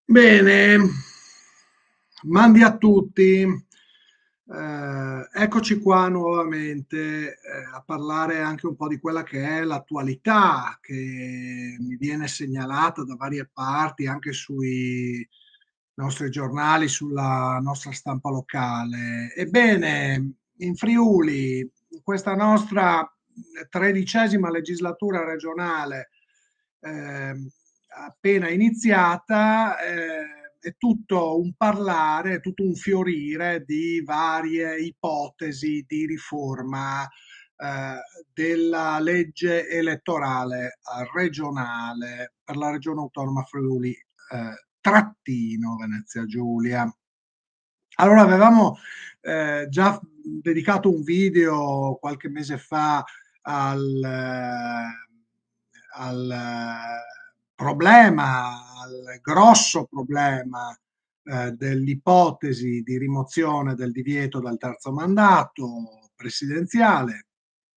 Bene, mandi a tutti. Eccoci qua nuovamente a parlare anche un po' di quella che è l'attualità che mi viene segnalata da varie parti, anche sui nostri giornali, sulla nostra stampa locale. Ebbene, in Friuli, in questa nostra 13ª legislatura regionale, ehm, appena iniziata, è tutto un parlare, è tutto un fiorire di varie ipotesi di riforma eh, della legge elettorale regionale per la regione autonoma Friuli trattino Venezia Giulia. Allora, avevamo già dedicato un video qualche mese fa al problema, al grosso problema dell'ipotesi di rimozione del divieto dal terzo mandato presidenziale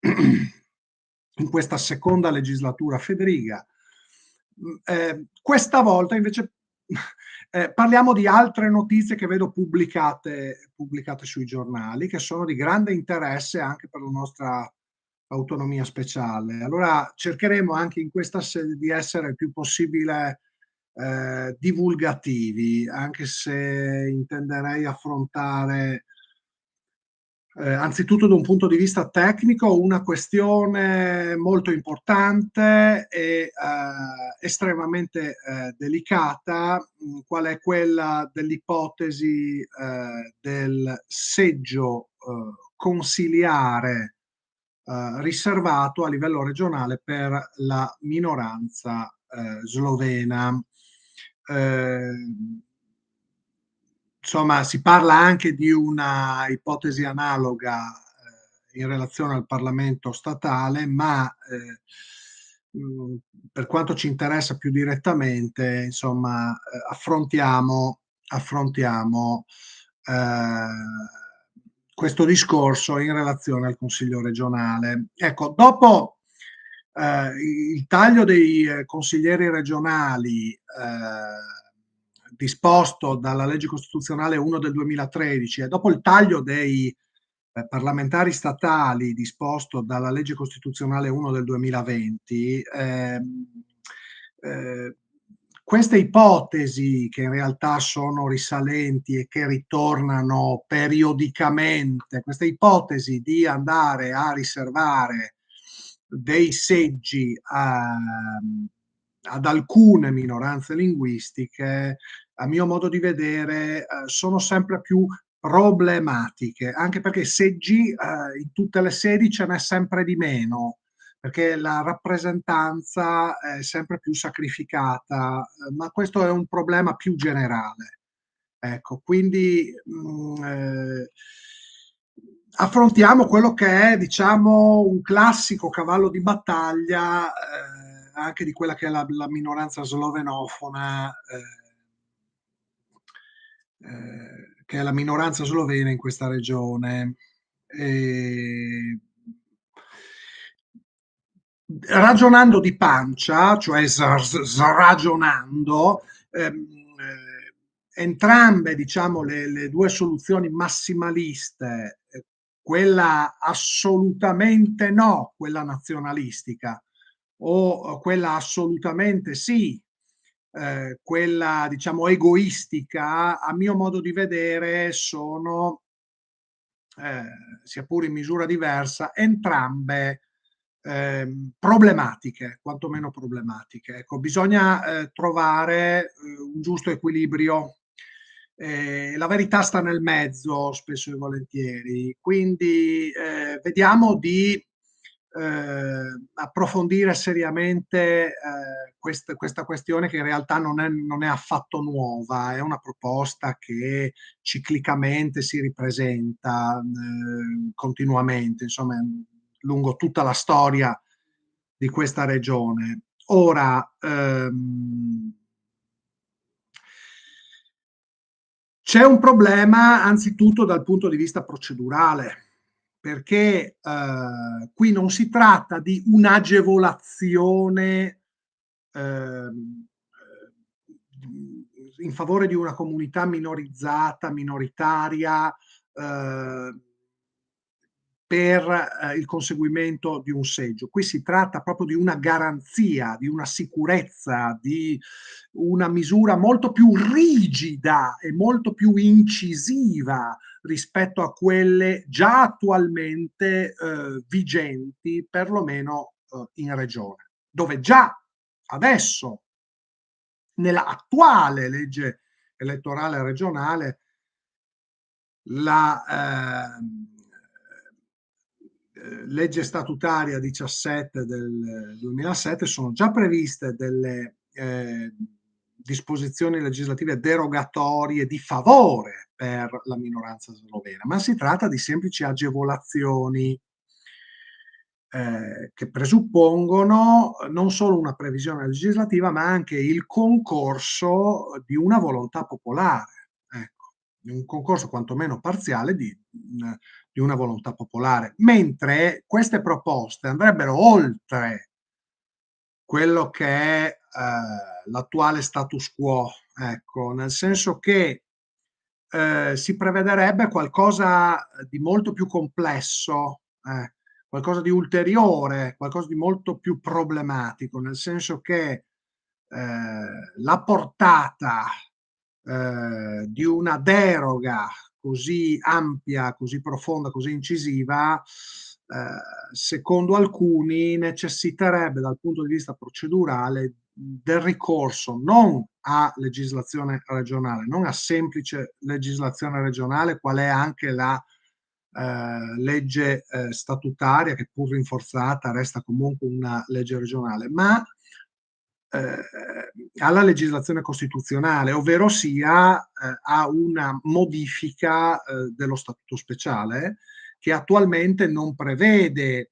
in questa seconda legislatura Federica. Questa volta invece parliamo di altre notizie che vedo pubblicate sui giornali, che sono di grande interesse anche per la nostra autonomia speciale. Allora cercheremo anche in questa sede di essere il più possibile divulgativi, anche se intenderei affrontare anzitutto da un punto di vista tecnico, una questione molto importante e estremamente delicata, qual è quella dell'ipotesi del seggio consiliare riservato a livello regionale per la minoranza slovena. Eh, insomma, si parla anche di una ipotesi analoga in relazione al Parlamento statale, ma mh, per quanto ci interessa più direttamente, insomma, affrontiamo questo discorso in relazione al Consiglio regionale. Ecco, dopo eh, il taglio dei consiglieri regionali disposto dalla legge costituzionale 1 del 2013 e dopo il taglio dei parlamentari statali disposto dalla legge costituzionale 1 del 2020, eh, queste ipotesi che in realtà sono risalenti e che ritornano periodicamente, queste ipotesi di andare a riservare dei seggi ad alcune minoranze linguistiche, a mio modo di vedere, sono sempre più problematiche, anche perché seggi in tutte le sedi ce n'è sempre di meno, perché la rappresentanza è sempre più sacrificata, ma questo è un problema più generale. Ecco, quindi affrontiamo quello che è, diciamo, un classico cavallo di battaglia anche di quella che è la minoranza slovenofona, che è la minoranza slovena in questa regione. E, ragionando di pancia, cioè ragionando, entrambe, diciamo, le due soluzioni massimaliste, quella assolutamente no, quella nazionalistica, o quella assolutamente sì, quella diciamo egoistica, a mio modo di vedere, sono, sia pure in misura diversa, entrambe problematiche, quantomeno problematiche. Ecco, bisogna trovare un giusto equilibrio. La verità sta nel mezzo, spesso e volentieri. Quindi vediamo di approfondire seriamente questa questione che in realtà non è affatto nuova, è una proposta che ciclicamente si ripresenta continuamente, insomma, lungo tutta la storia di questa regione. Ora, c'è un problema anzitutto dal punto di vista procedurale, perché qui non si tratta di un'agevolazione ehm, in favore di una comunità minorizzata, minoritaria, ehm, per il conseguimento di un seggio. Qui si tratta proprio di una garanzia, di una sicurezza, di una misura molto più rigida e molto più incisiva rispetto a quelle già attualmente vigenti, perlomeno in regione, dove già adesso nella attuale legge elettorale regionale la legge statutaria 17 del 2007 sono già previste delle disposizioni legislative derogatorie di favore per la minoranza slovena, ma si tratta di semplici agevolazioni che presuppongono non solo una previsione legislativa, ma anche il concorso di una volontà popolare, ecco, di un concorso quantomeno parziale di una volontà popolare, mentre queste proposte andrebbero oltre quello che è l'attuale status quo, ecco, nel senso che si prevederebbe qualcosa di molto più complesso, qualcosa di ulteriore, qualcosa di molto più problematico, nel senso che la portata di una deroga così ampia, così profonda, così incisiva, secondo alcuni necessiterebbe dal punto di vista procedurale del ricorso non a legislazione regionale, non a semplice legislazione regionale, qual è anche la legge statutaria, che pur rinforzata resta comunque una legge regionale, ma alla legislazione costituzionale, ovvero sia a una modifica dello statuto speciale che attualmente non prevede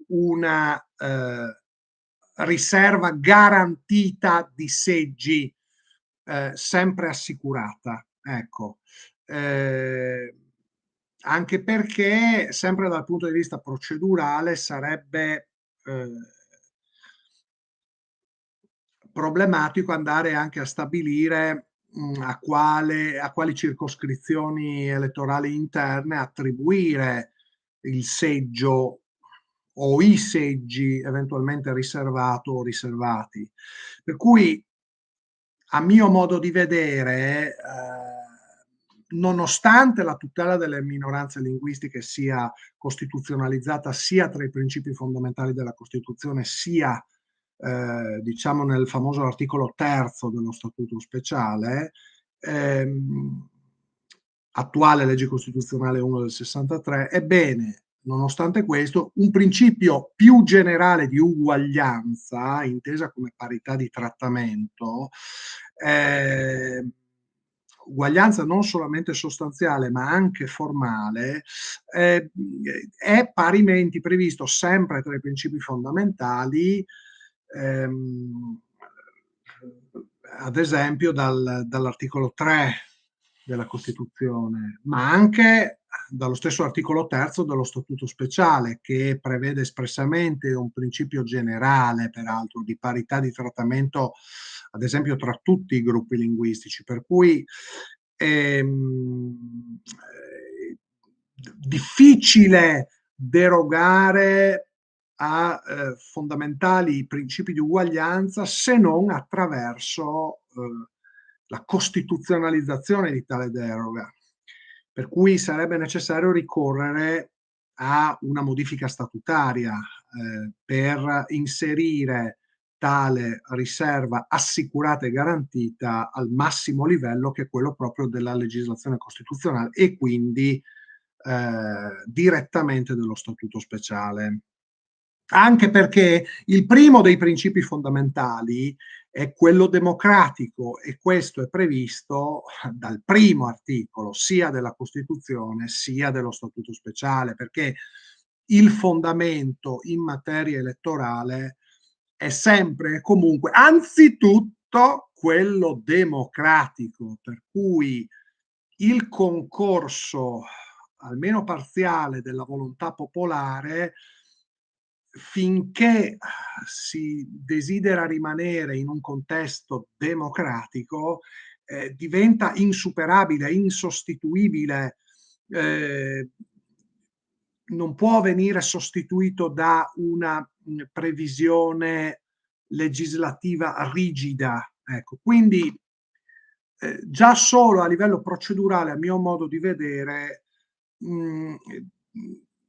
una riserva garantita di seggi sempre assicurata. Ecco. Anche perché, sempre dal punto di vista procedurale, sarebbe problematico andare anche a stabilire a quali circoscrizioni elettorali interne attribuire il seggio o i seggi eventualmente riservato o riservati. Per cui, a mio modo di vedere, nonostante la tutela delle minoranze linguistiche sia costituzionalizzata sia tra i principi fondamentali della Costituzione, sia diciamo nel famoso articolo terzo dello Statuto speciale, attuale legge costituzionale 1 del 63, ebbene, nonostante questo, un principio più generale di uguaglianza, intesa come parità di trattamento, eh, uguaglianza non solamente sostanziale ma anche formale, è parimenti previsto sempre tra i principi fondamentali, ehm, ad esempio dall'articolo 3 della Costituzione, ma anche dallo stesso articolo terzo dello Statuto speciale, che prevede espressamente un principio generale, peraltro, di parità di trattamento, ad esempio, tra tutti i gruppi linguistici, per cui difficile derogare a fondamentali principi di uguaglianza se non attraverso la costituzionalizzazione di tale deroga. Per cui sarebbe necessario ricorrere a una modifica statutaria per inserire tale riserva assicurata e garantita al massimo livello, che è quello proprio della legislazione costituzionale e quindi direttamente dello statuto speciale. Anche perché il primo dei principi fondamentali è quello democratico, e questo è previsto dal primo articolo sia della Costituzione sia dello Statuto speciale, perché il fondamento in materia elettorale è sempre e comunque, anzitutto, quello democratico, per cui il concorso, almeno parziale, della volontà popolare finché si desidera rimanere in un contesto democratico, diventa insuperabile, insostituibile, ehm, non può venire sostituito da una, previsione legislativa rigida, ecco. Quindi, già solo a livello procedurale, a mio modo di vedere,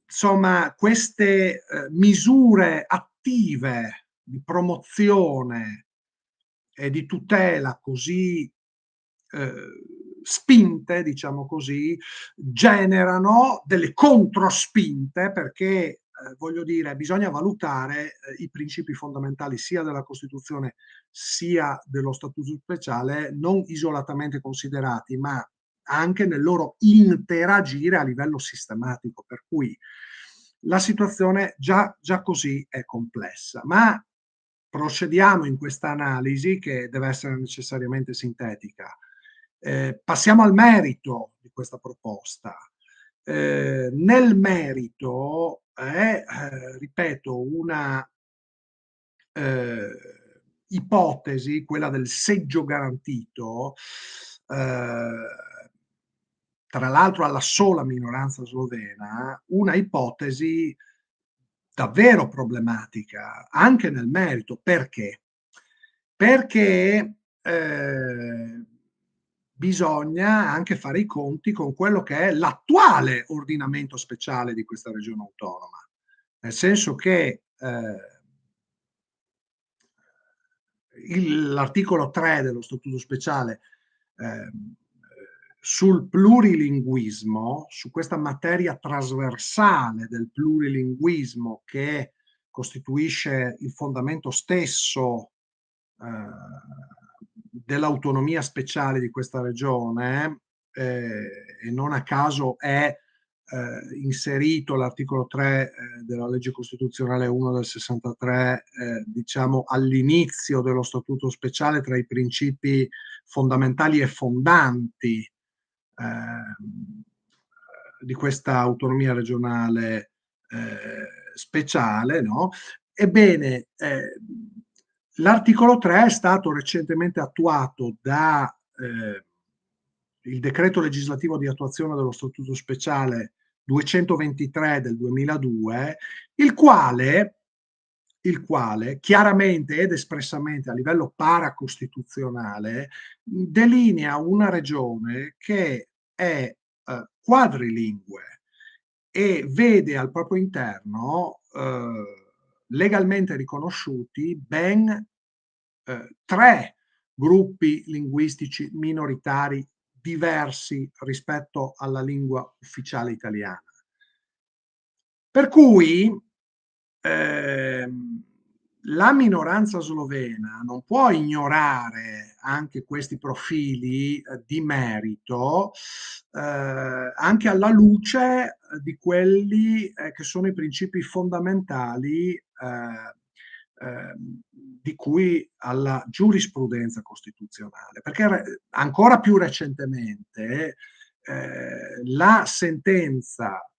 insomma queste, misure attive di promozione e di tutela così, spinte, diciamo così, generano delle controspinte perché, voglio dire, bisogna valutare, i principi fondamentali sia della Costituzione sia dello Statuto speciale, non isolatamente considerati, ma anche nel loro interagire a livello sistematico, per cui la situazione già così è complessa. Ma procediamo in questa analisi che deve essere necessariamente sintetica. Passiamo al merito di questa proposta. Nel merito è, ripeto, una ehm, ipotesi, quella del seggio garantito, ehm, tra l'altro alla sola minoranza slovena, una ipotesi davvero problematica, anche nel merito. Perché? Perché, bisogna anche fare i conti con quello che è l'attuale ordinamento speciale di questa regione autonoma. Nel senso che, l'articolo 3 dello statuto speciale, sul plurilinguismo, su questa materia trasversale del plurilinguismo che costituisce il fondamento stesso, dell'autonomia speciale di questa regione, e non a caso è inserito l'articolo 3 della legge costituzionale 1 del 63, diciamo all'inizio dello statuto speciale tra i principi fondamentali e fondanti di questa autonomia regionale speciale, no? Ebbene, l'articolo 3 è stato recentemente attuato da il decreto legislativo di attuazione dello Statuto speciale 223 del 2002, il quale chiaramente ed espressamente a livello paracostituzionale delinea una regione che è quadrilingue e vede al proprio interno legalmente riconosciuti ben tre gruppi linguistici minoritari diversi rispetto alla lingua ufficiale italiana. Per cui ehm, la minoranza slovena non può ignorare anche questi profili di merito, anche alla luce di quelli che sono i principi fondamentali di cui alla giurisprudenza costituzionale. Perché ancora più recentemente la sentenza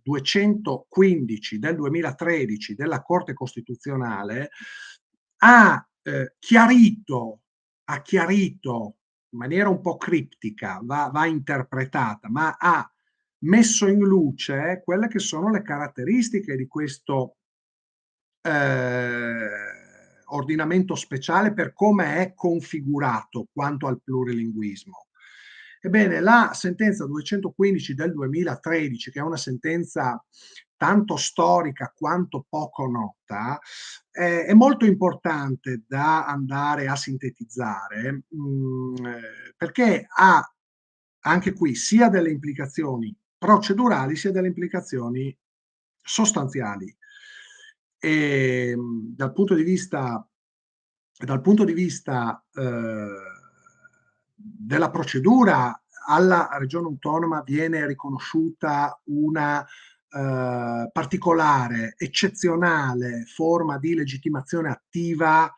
215 del 2013 della Corte Costituzionale ha chiarito in maniera un po' criptica, va interpretata, ma ha messo in luce quelle che sono le caratteristiche di questo ordinamento speciale per come è configurato quanto al plurilinguismo. Ebbene, la sentenza 215 del 2013, che è una sentenza tanto storica quanto poco nota, è molto importante da andare a sintetizzare, perché ha anche qui sia delle implicazioni procedurali sia delle implicazioni sostanziali. Dal punto di vista della procedura, alla regione autonoma viene riconosciuta una particolare, eccezionale forma di legittimazione attiva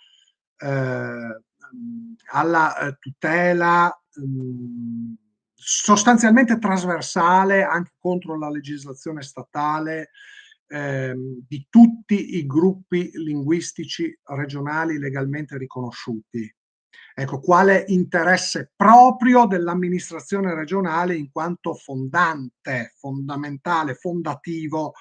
alla tutela sostanzialmente trasversale anche contro la legislazione statale di tutti i gruppi linguistici regionali legalmente riconosciuti. Ecco, quale interesse proprio dell'amministrazione regionale in quanto fondante, fondamentale, fondativo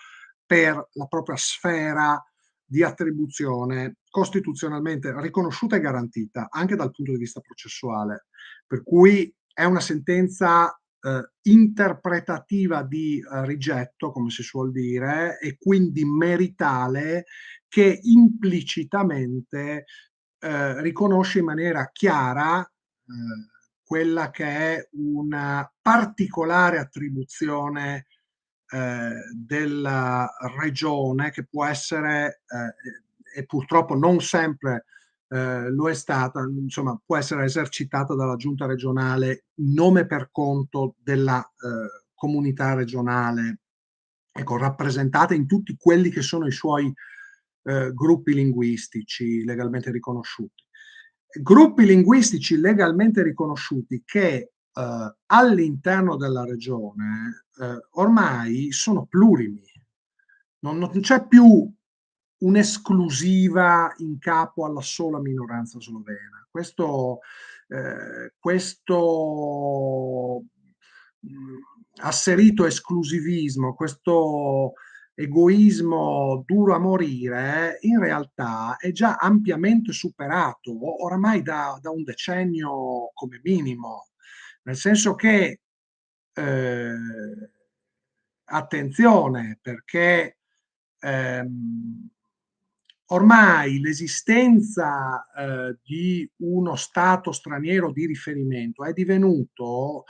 per la propria sfera di attribuzione costituzionalmente riconosciuta e garantita anche dal punto di vista processuale. Per cui è una sentenza interpretativa di rigetto, come si suol dire, e quindi meritale, che implicitamente riconosce in maniera chiara quella che è una particolare attribuzione della regione che può essere, e purtroppo non sempre lo è stata, insomma, può essere esercitata dalla giunta regionale in nome per conto della comunità regionale, ecco, rappresentata in tutti quelli che sono i suoi gruppi linguistici legalmente riconosciuti. Gruppi linguistici legalmente riconosciuti che all'interno della regione ormai sono plurimi, non c'è più un'esclusiva in capo alla sola minoranza slovena. Questo asserito esclusivismo, questo egoismo duro a morire, in realtà è già ampiamente superato, oramai da un decennio come minimo, nel senso che, eh, attenzione, perché ehm, ormai l'esistenza di uno Stato straniero di riferimento è divenuto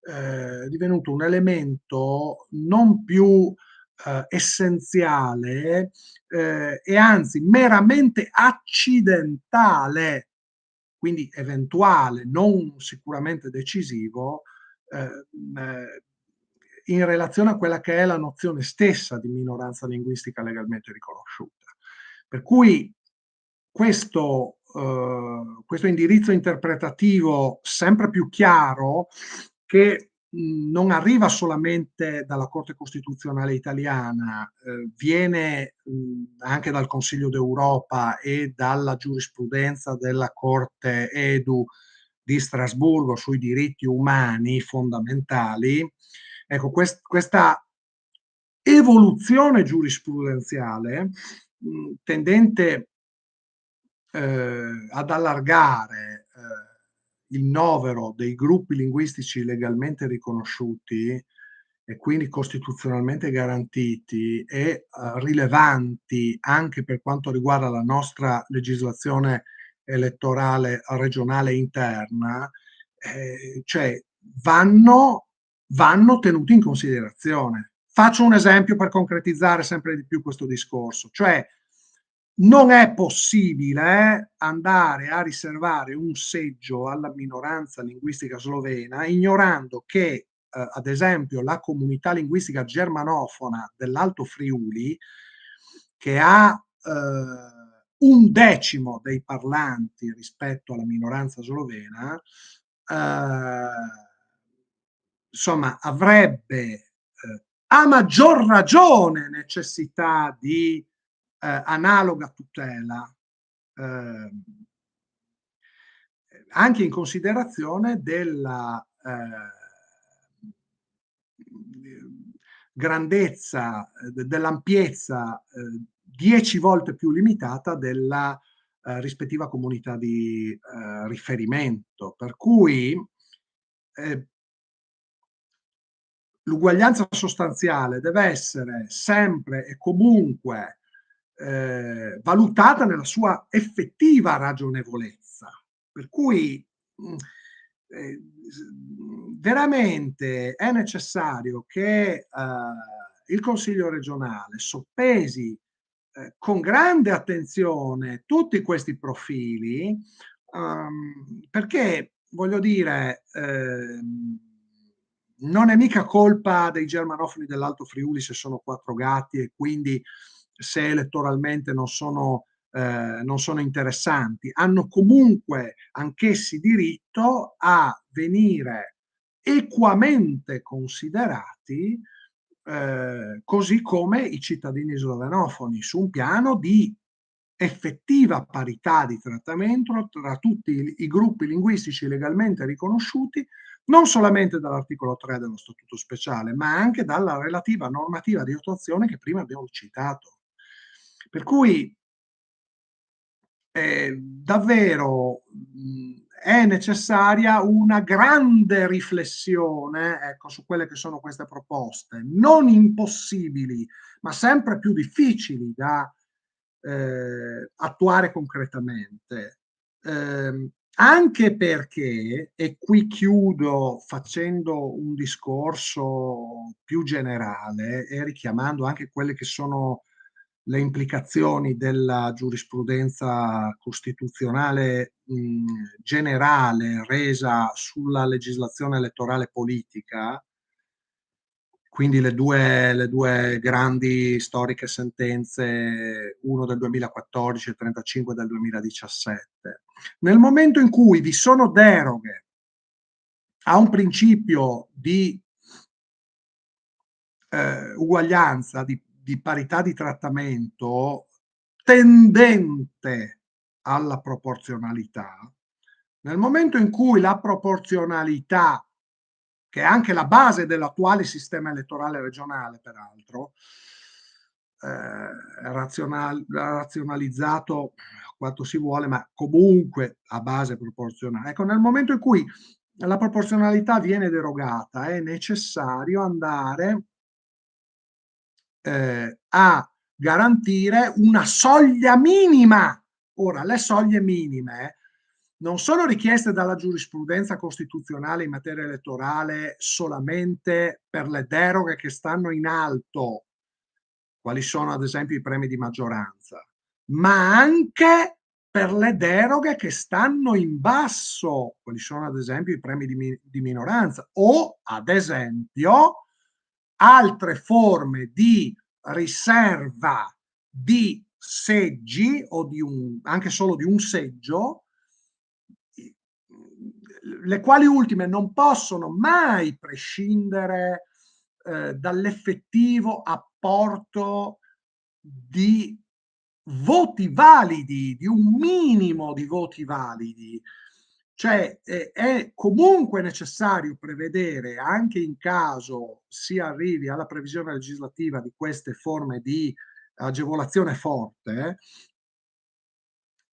un elemento non più essenziale e anzi meramente accidentale, quindi eventuale, non sicuramente decisivo, eh, in relazione a quella che è la nozione stessa di minoranza linguistica legalmente riconosciuta. Per cui questo indirizzo interpretativo sempre più chiaro, che non arriva solamente dalla Corte Costituzionale italiana, viene anche dal Consiglio d'Europa e dalla giurisprudenza della Corte EDU di Strasburgo sui diritti umani fondamentali. Ecco, questa evoluzione giurisprudenziale tendente ad allargare il novero dei gruppi linguistici legalmente riconosciuti e quindi costituzionalmente garantiti e rilevanti anche per quanto riguarda la nostra legislazione elettorale regionale interna, cioè vanno tenuti in considerazione. Faccio un esempio per concretizzare sempre di più questo discorso, cioè non è possibile andare a riservare un seggio alla minoranza linguistica slovena ignorando che, ad esempio, la comunità linguistica germanofona dell'Alto Friuli, che ha un decimo dei parlanti rispetto alla minoranza slovena, insomma, avrebbe a maggior ragione necessità di analoga tutela, eh, anche in considerazione della grandezza, dell'ampiezza 10 volte più limitata della rispettiva comunità di riferimento. Per cui l'uguaglianza sostanziale deve essere sempre e comunque valutata nella sua effettiva ragionevolezza. Per cui eh, veramente è necessario che il Consiglio regionale soppesi con grande attenzione tutti questi profili, perché voglio dire, non è mica colpa dei germanofoni dell'Alto Friuli se sono quattro gatti e quindi se elettoralmente non sono interessanti. Hanno comunque anch'essi diritto a venire equamente considerati così come i cittadini slovenofoni, su un piano di effettiva parità di trattamento tra tutti i gruppi linguistici legalmente riconosciuti, non solamente dall'articolo 3 dello Statuto speciale, ma anche dalla relativa normativa di attuazione che prima abbiamo citato. Per cui davvero è necessaria una grande riflessione, ecco, su quelle che sono queste proposte, non impossibili, ma sempre più difficili da attuare concretamente. Anche perché, e qui chiudo facendo un discorso più generale e richiamando anche quelle che sono le implicazioni della giurisprudenza costituzionale generale resa sulla legislazione elettorale politica, quindi le due grandi storiche sentenze, uno del 2014 e 35 del 2017. Nel momento in cui vi sono deroghe a un principio di uguaglianza, di parità di trattamento tendente alla proporzionalità, nel momento in cui la proporzionalità, che è anche la base dell'attuale sistema elettorale regionale, peraltro, razionalizzato quanto si vuole, ma comunque a base proporzionale. Ecco, nel momento in cui la proporzionalità viene derogata, è necessario andare a garantire una soglia minima. Ora, le soglie minime non sono richieste dalla giurisprudenza costituzionale in materia elettorale solamente per le deroghe che stanno in alto, quali sono ad esempio i premi di maggioranza, ma anche per le deroghe che stanno in basso, quali sono ad esempio i premi di minoranza o ad esempio altre forme di riserva di seggi o anche solo di un seggio, le quali ultime non possono mai prescindere dall'effettivo apporto di voti validi, di un minimo di voti validi. Cioè è comunque necessario prevedere, anche in caso si arrivi alla previsione legislativa di queste forme di agevolazione forte,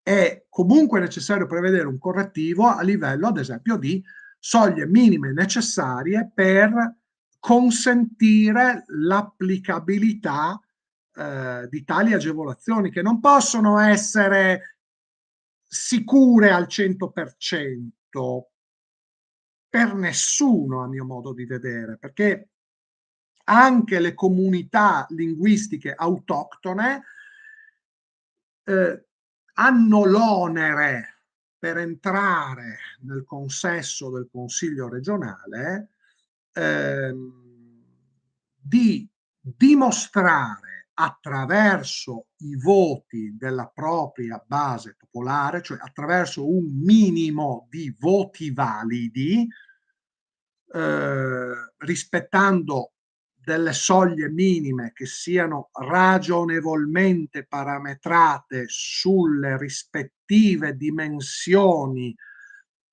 è comunque necessario prevedere un correttivo a livello, ad esempio, di soglie minime necessarie per consentire l'applicabilità di tali agevolazioni, che non possono essere sicure al 100% per nessuno, a mio modo di vedere, perché anche le comunità linguistiche autoctone hanno l'onere per entrare nel consesso del Consiglio regionale di dimostrare attraverso i voti della propria base popolare, cioè attraverso un minimo di voti validi, rispettando delle soglie minime che siano ragionevolmente parametrate sulle rispettive dimensioni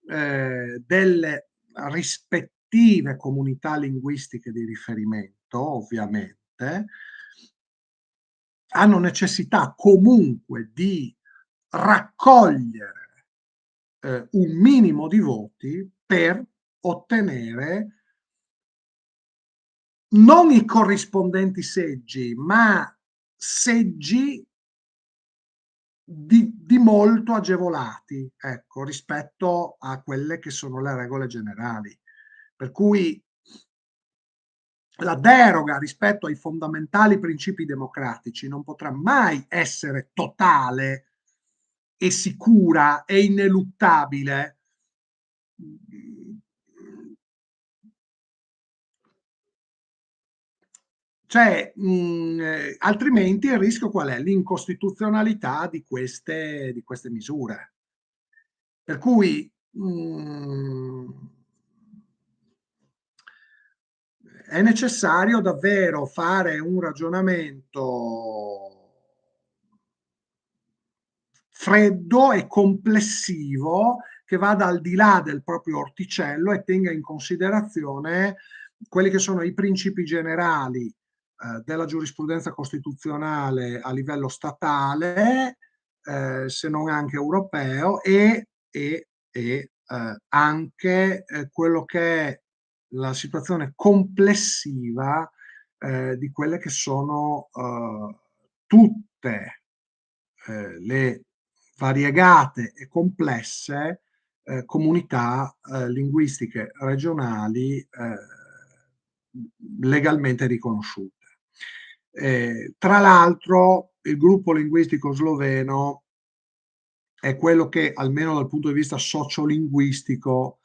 delle rispettive comunità linguistiche di riferimento, ovviamente, hanno necessità comunque di raccogliere un minimo di voti per ottenere non i corrispondenti seggi, ma seggi di molto agevolati, ecco, rispetto a quelle che sono le regole generali. Per cui la deroga rispetto ai fondamentali principi democratici non potrà mai essere totale e sicura e ineluttabile. Cioè, altrimenti il rischio qual è? L'incostituzionalità di queste misure. Per cui è necessario davvero fare un ragionamento freddo e complessivo che vada al di là del proprio orticello e tenga in considerazione quelli che sono i principi generali della giurisprudenza costituzionale a livello statale, se non anche europeo, e anche quello che è la situazione complessiva di quelle che sono tutte le variegate e complesse comunità linguistiche regionali legalmente riconosciute. Tra l'altro, il gruppo linguistico sloveno è quello che, almeno dal punto di vista sociolinguistico,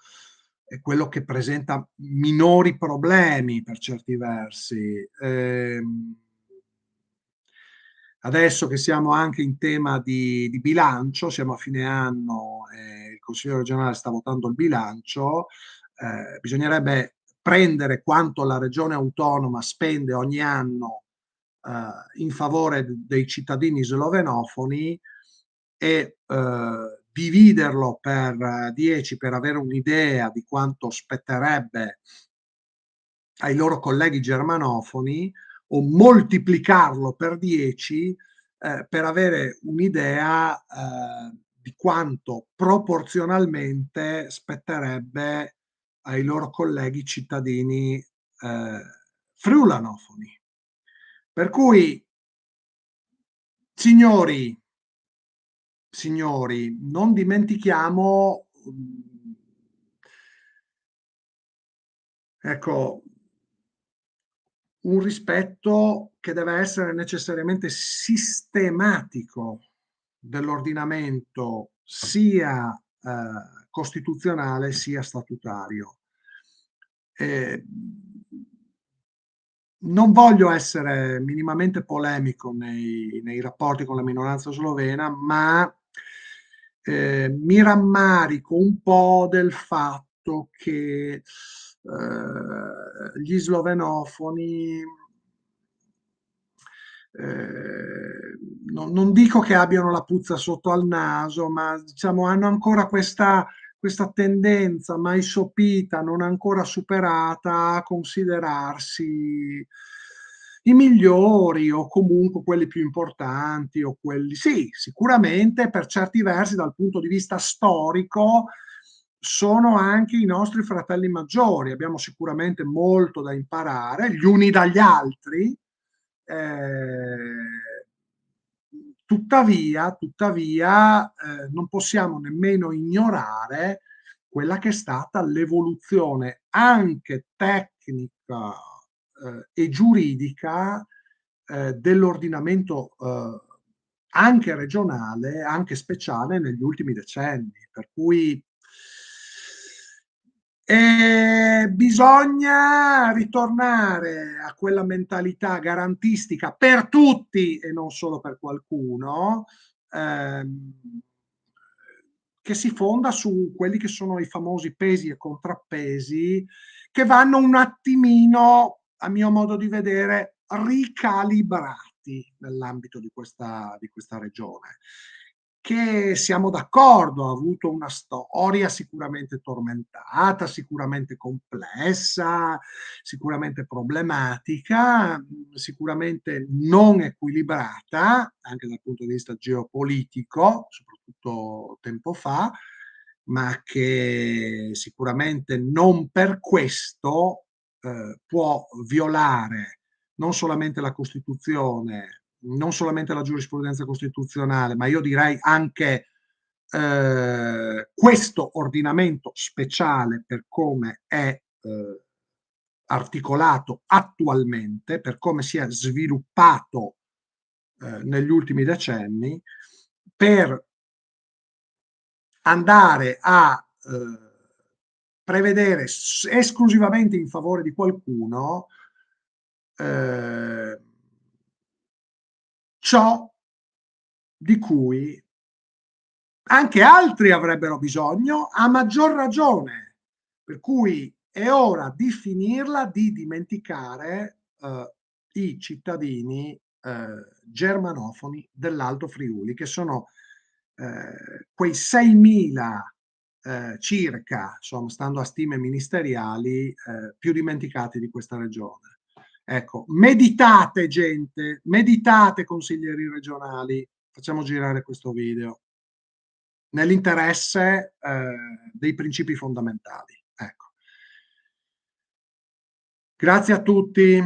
è quello che presenta minori problemi per certi versi. Adesso che siamo anche in tema di bilancio, siamo a fine anno e il Consiglio regionale sta votando il bilancio, bisognerebbe prendere quanto la regione autonoma spende ogni anno in favore dei cittadini slovenofoni e dividerlo per 10 per avere un'idea di quanto spetterebbe ai loro colleghi germanofoni o moltiplicarlo per 10 per avere un'idea di quanto proporzionalmente spetterebbe ai loro colleghi cittadini friulanofoni. Per cui, signori, signori, non dimentichiamo, ecco, un rispetto che deve essere necessariamente sistematico dell'ordinamento sia costituzionale sia statutario. Eh, Non voglio essere minimamente polemico nei rapporti con la minoranza slovena, ma mi rammarico un po' del fatto che gli slovenofoni non dico che abbiano la puzza sotto al naso, ma diciamo hanno ancora questa tendenza mai sopita, non ancora superata, a considerarsi i migliori o comunque quelli più importanti o quelli, sì, sicuramente per certi versi dal punto di vista storico sono anche i nostri fratelli maggiori, abbiamo sicuramente molto da imparare gli uni dagli altri. eh, tuttavia, non possiamo nemmeno ignorare quella che è stata l'evoluzione anche tecnica e giuridica dell'ordinamento anche regionale, anche speciale negli ultimi decenni. Per cui bisogna ritornare a quella mentalità garantistica per tutti e non solo per qualcuno, ehm, che si fonda su quelli che sono i famosi pesi e contrappesi, che vanno un attimino, a mio modo di vedere, ricalibrati nell'ambito di questa regione, che siamo d'accordo, ha avuto una storia sicuramente tormentata, sicuramente complessa, sicuramente problematica, sicuramente non equilibrata, anche dal punto di vista geopolitico, soprattutto tempo fa, ma che sicuramente non per questo può violare non solamente la Costituzione, non solamente la giurisprudenza costituzionale, ma io direi anche questo ordinamento speciale per come è articolato attualmente, per come si è sviluppato negli ultimi decenni, per andare a prevedere esclusivamente in favore di qualcuno eh, ciò di cui anche altri avrebbero bisogno, a maggior ragione. Per cui È ora di finirla di dimenticare, i cittadini, germanofoni dell'Alto Friuli, che sono, quei 6.000, circa, insomma, stando a stime ministeriali, più dimenticati di questa regione. Ecco, meditate gente, meditate consiglieri regionali, facciamo girare questo video, nell'interesse, dei principi fondamentali, ecco. Grazie a tutti.